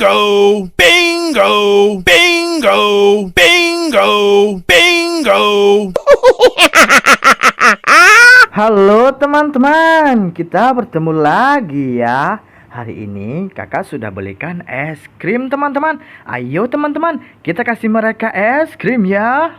Bingo! Bingo! Bingo! Bingo! Bingo! Halo teman-teman, kita bertemu lagi ya. Hari ini kakak sudah belikan es krim teman-teman. Ayo teman-teman, kita kasih mereka es krim ya.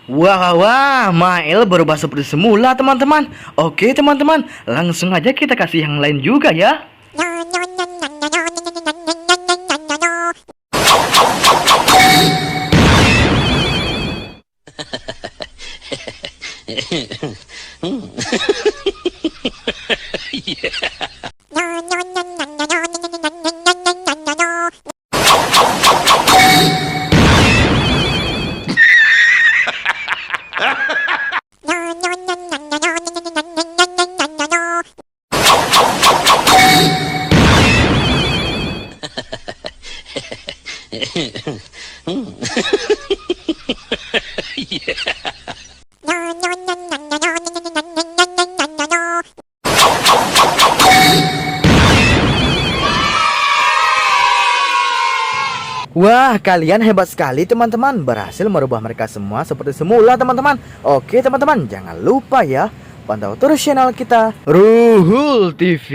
Wah, Mael berubah seperti semula teman-teman. Oke teman-teman, langsung aja kita kasih yang lain juga ya. Wah, kalian hebat sekali teman-teman, berhasil merubah mereka semua seperti semula teman-teman. Oke teman-teman, jangan lupa ya, pantau terus channel kita Ruhul TV.